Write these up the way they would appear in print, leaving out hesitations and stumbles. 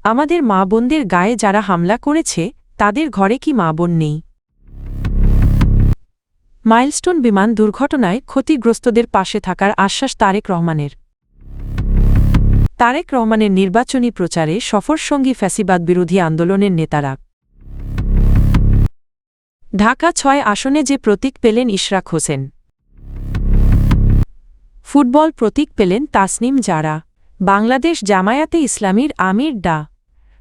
আমাদের মা বোনদের গায়ে যারা হামলা করেছে তাদের ঘরে কি মা বোন নেই? মাইলস্টোন বিমান দুর্ঘটনায় ক্ষতিগ্রস্তদের পাশে থাকার আশ্বাস তারেক রহমানের। তারেক রহমানের নির্বাচনী প্রচারে সফরসঙ্গী ফ্যাসিবাদ বিরোধী আন্দোলনের নেতারা। ঢাকা ৬ আসনে যে প্রতীক পেলেন ইশরাক হোসেন। ফুটবল প্রতীক পেলেন তাসনিম জারা। বাংলাদেশ জামায়াতে ইসলামীর আমির ডা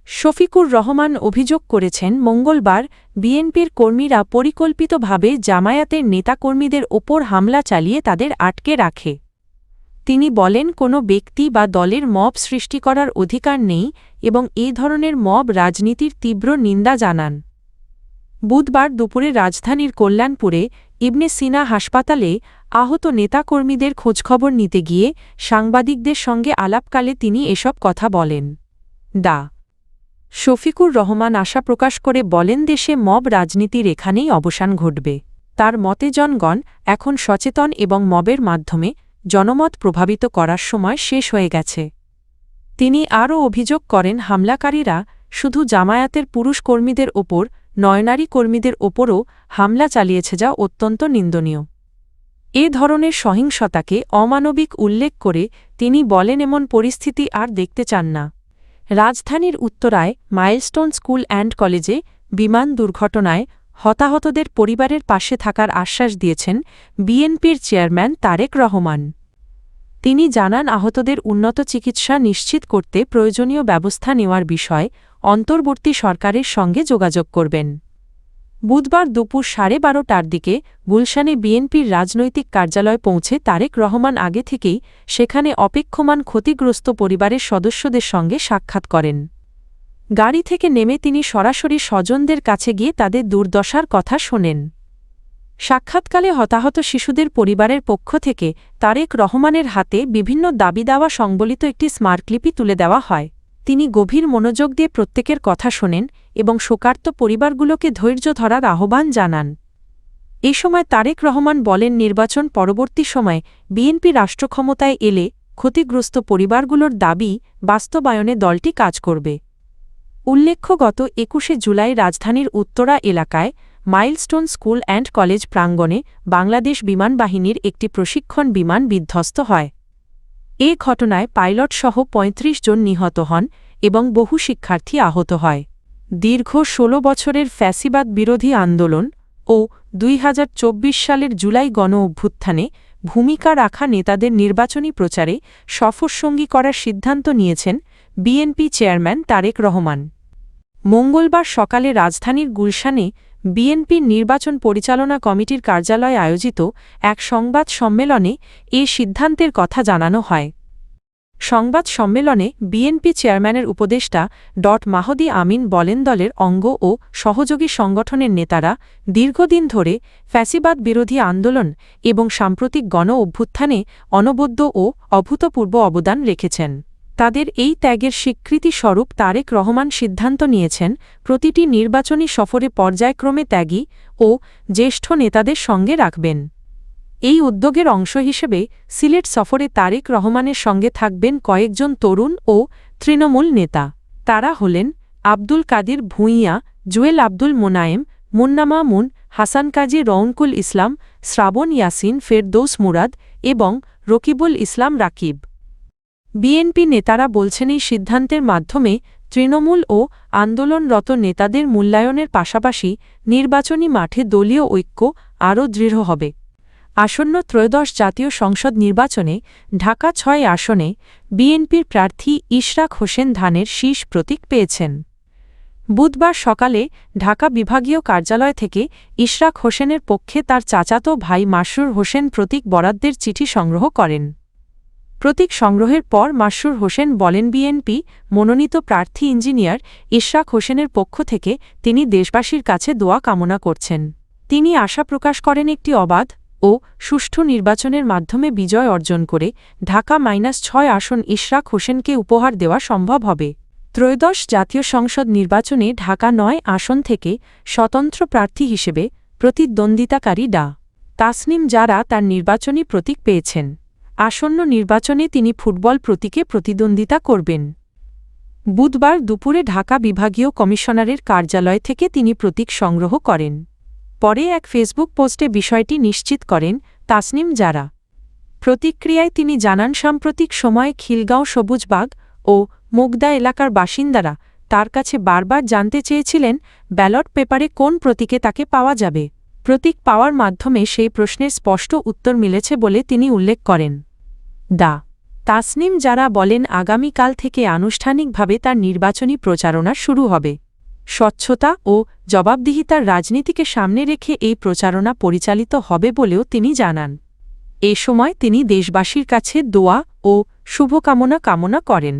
শফিকুর রহমান অভিযোগ করেছেন, মঙ্গলবার বিএনপির কর্মীরা পরিকল্পিতভাবে জামায়াতের নেতাকর্মীদের ওপর হামলা চালিয়ে তাদের আটকে রাখে। তিনি বলেন, কোনো ব্যক্তি বা দলের মব সৃষ্টি করার অধিকার নেই এবং এ ধরনের মব রাজনীতির তীব্র নিন্দা জানান। বুধবার দুপুরে রাজধানীর কল্যাণপুরে ইবনে সিনা হাসপাতালে আহত নেতাকর্মীদের খোঁজখবর নিতে গিয়ে সাংবাদিকদের সঙ্গে আলাপকালে তিনি এসব কথা বলেন। ডা শফিকুর রহমান আশা প্রকাশ করে বলেন, দেশে মব রাজনীতির এখানেই অবসান ঘটবে। তার মতে জনগণ এখন সচেতন এবং মবের মাধ্যমে জনমত প্রভাবিত করার সময় শেষ হয়ে গেছে। তিনি আরও অভিযোগ করেন, হামলাকারীরা শুধু জামায়াতের পুরুষ কর্মীদের ওপর নয়, নারী কর্মীদের ওপরও হামলা চালিয়েছে, যা অত্যন্ত নিন্দনীয়। এ ধরনের সহিংসতাকে অমানবিক উল্লেখ করে তিনি বলেন, এমন পরিস্থিতি আর দেখতে চান না। রাজধানীর উত্তরায় মাইলস্টোন স্কুল অ্যান্ড কলেজে বিমান দুর্ঘটনায় হতাহতদের পরিবারের পাশে থাকার আশ্বাস দিয়েছেন বিএনপির চেয়ারম্যান তারেক রহমান। তিনি জানান, আহতদের উন্নত চিকিৎসা নিশ্চিত করতে প্রয়োজনীয় ব্যবস্থা নেওয়ার বিষয়ে অন্তর্বর্তী সরকারের সঙ্গে যোগাযোগ করবেন। বুধবার দুপুর 12:30টার দিকে গুলশানে বিএনপির রাজনৈতিক কার্যালয় পৌঁছে তারেক রহমান আগে থেকেই সেখানে অপেক্ষমান ক্ষতিগ্রস্ত পরিবারের সদস্যদের সঙ্গে সাক্ষাৎ করেন। গাড়ি থেকে নেমে তিনি সরাসরি স্বজনদের কাছে গিয়ে তাদের দুর্দশার কথা শোনেন। সাক্ষাৎকালে হতাহত শিশুদের পরিবারের পক্ষ থেকে তারেক রহমানের হাতে বিভিন্ন দাবিদাওয়া সংবলিত একটি স্মারকলিপি তুলে দেওয়া হয়। তিনি গভীর মনোযোগ দিয়ে প্রত্যেকের কথা শোনেন এবং শোকার্ত পরিবারগুলোকে ধৈর্য ধরার আহ্বান জানান। এ সময় তারেক রহমান বলেন, নির্বাচন পরবর্তী সময়ে বিএনপি রাষ্ট্রক্ষমতায় এলে ক্ষতিগ্রস্ত পরিবারগুলোর দাবি বাস্তবায়নে দলটি কাজ করবে। উল্লেখ্য, গত ২১শে জুলাই রাজধানীর উত্তরা এলাকায় মাইলস্টোন স্কুল অ্যান্ড কলেজ প্রাঙ্গণে বাংলাদেশ বিমান বাহিনীর একটি প্রশিক্ষণ বিমান বিধ্বস্ত হয়। এ ঘটনায় পাইলটসহ ৩৫ জন নিহত হন এবং বহু শিক্ষার্থী আহত হয়। দীর্ঘ ১৬ বছরের ফ্যাসিবাদ বিরোধী আন্দোলন ও ২০২৪ সালের জুলাই গণ-অভ্যুত্থানে ভূমিকা রাখা নেতাদের নির্বাচনী প্রচারে সফরসঙ্গী করার সিদ্ধান্ত নিয়েছেন বিএনপি চেয়ারম্যান তারেক রহমান। মঙ্গলবার সকালে রাজধানীর গুলশানে বিএনপির নির্বাচন পরিচালনা কমিটির কার্যালয়ে আয়োজিত এক সংবাদ সম্মেলনে এ সিদ্ধান্তের কথা জানানো হয়। সংবাদ সম্মেলনে বিএনপি চেয়ারম্যানের উপদেষ্টা মাহদি আমিন বলেন, দলের অঙ্গ ও সহযোগী সংগঠনের নেতারা দীর্ঘদিন ধরে ফ্যাসিবাদ বিরোধী আন্দোলন এবং সাম্প্রতিক গণ-অভ্যুত্থানে অনবদ্য ও অভূতপূর্ব অবদান রেখেছেন। তাদের এই ত্যাগের স্বীকৃতি স্বরূপ তারেক রহমান সিদ্ধান্ত নিয়েছেন, প্রতিটি নির্বাচনী সফরে পর্যায়ক্রমে ত্যাগী ও জ্যেষ্ঠ নেতাদের সঙ্গে রাখবেন। এই উদ্যোগের অংশ হিসেবে সিলেট সফরে তারেক রহমানের সঙ্গে থাকবেন কয়েকজন তরুণ ও তৃণমূল নেতা। তারা হলেন আব্দুল কাদির ভূঁইয়া, জুয়েল আব্দুল মোনায়েম, মুন্না মামুন, হাসান কাজী, রৌনকুল ইসলাম, শ্রাবণ ইয়াসিন, ফেরদৌস মুরাদ এবং রকিবুল ইসলাম রাকিব। বিএনপি নেতারা বলছেন, এই সিদ্ধান্তের মাধ্যমে তৃণমূল ও আন্দোলনরত নেতাদের মূল্যায়নের পাশাপাশি নির্বাচনী মাঠে দলীয় ঐক্য আরও দৃঢ় হবে। আসন্ন ত্রয়োদশ জাতীয় সংসদ নির্বাচনে ঢাকা ৬ আসনে বিএনপির প্রার্থী ইশরাক হোসেন ধানের শীষ প্রতীক পেয়েছেন। বুধবার সকালে ঢাকা বিভাগীয় কার্যালয় থেকে ইশরাক হোসেনের পক্ষে তার চাচাতো ভাই মাসরুর হোসেন প্রতীক বরাদ্দের চিঠি সংগ্রহ করেন। প্রতীক সংগ্রহের পর মাসরুর হোসেন বলেন, বিএনপি মনোনীত প্রার্থী ইঞ্জিনিয়ার ইশরাক হোসেনের পক্ষ থেকে তিনি দেশবাসীর কাছে দোয়া কামনা করছেন। তিনি আশা প্রকাশ করেন, একটি অবাধ ও সুষ্ঠু নির্বাচনের মাধ্যমে বিজয় অর্জন করে ঢাকা -৬ আসন ইশরাক হোসেনকে উপহার দেওয়া সম্ভব হবে। ত্রয়োদশ জাতীয় সংসদ নির্বাচনে ঢাকা ৯ আসন থেকে স্বতন্ত্র প্রার্থী হিসেবে প্রতিদ্বন্দ্বিতাকারী ডা তাসনিম জারা তার নির্বাচনী প্রতীক পেয়েছেন। আসন্ন নির্বাচনে তিনি ফুটবল প্রতীকে প্রতিদ্বন্দ্বিতা করবেন। বুধবার দুপুরে ঢাকা বিভাগীয় কমিশনারের কার্যালয় থেকে তিনি প্রতীক সংগ্রহ করেন। পরে এক ফেসবুক পোস্টে বিষয়টি নিশ্চিত করেন তাসনিম জারা। প্রতিক্রিয়ায় তিনি জানান, সাম্প্রতিক সময়ে খিলগাঁও সবুজবাগ ও মুগদা এলাকার বাসিন্দারা তার কাছে বারবার জানতে চেয়েছিলেন ব্যালট পেপারে কোন প্রতীকে তাকে পাওয়া যাবে। প্রতীক পাওয়ার মাধ্যমে সেই প্রশ্নের স্পষ্ট উত্তর মিলেছে বলে তিনি উল্লেখ করেন। তাসনিম জারা বলেন, আগামীকাল থেকে আনুষ্ঠানিকভাবে তার নির্বাচনী প্রচারণা শুরু হবে। স্বচ্ছতা ও জবাবদিহিতার রাজনীতিকে সামনে রেখে এই প্রচারণা পরিচালিত হবে বলেও তিনি জানান। এ সময় তিনি দেশবাসীর কাছে দোয়া ও শুভকামনা কামনা করেন।